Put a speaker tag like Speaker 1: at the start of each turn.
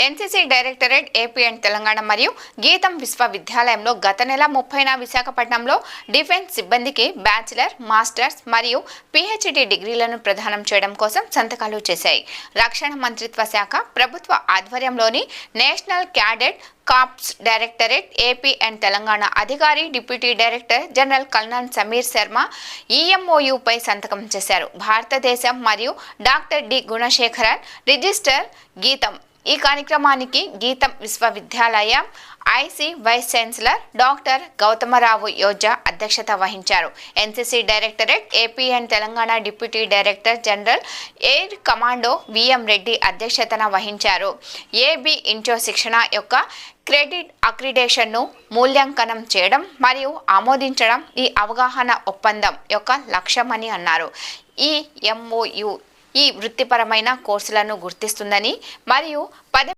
Speaker 1: NCC directorate AP and Telangana మరియు గీతం విశ్వవిద్యాలయంలో గత నెల 30న విశాఖపట్నంలో డిఫెన్స్ సిబ్బందికి బ్యాచిలర్, మాస్టర్స్ మరియు పీహెచ్డీ డిగ్రీలను ప్రదానం చేయడం కోసం సంతకాలు చేశాయి. రక్షణ మంత్రిత్వ శాఖ ప్రభుత్వ ఆధ్వర్యంలోని National Cadet Corps Directorate AP and Telangana అధికారి Deputy director General Colonel Sameer Sharma ఈఎంఓయుపై సంతకం చేశారు. భారతదేశం మరియు డాక్టర్ డి గుణశేఖరన్ రిజిస్టర్ గీతం. ఈ కార్యక్రమానికి గీతం విశ్వవిద్యాలయం IC vice chancellor doctor Gautamarao యోజా అధ్యక్షత వహించారు. NCC directorate AP and Telangana deputy director general air commando VM Reddy అధ్యక్షతన వహించారు. ఏబీ ఇంటో శిక్షణ యొక్క క్రెడిట్ అక్రిడేషన్ను మూల్యాంకనం చేయడం మరియు ఆమోదించడం ఈ అవగాహన ఒప్పందం యొక్క లక్ష్యమని అన్నారు. ఈ ఎంఓయు ఈ వృత్తిపరమైన కోర్సులను గుర్తిస్తుందని మరియు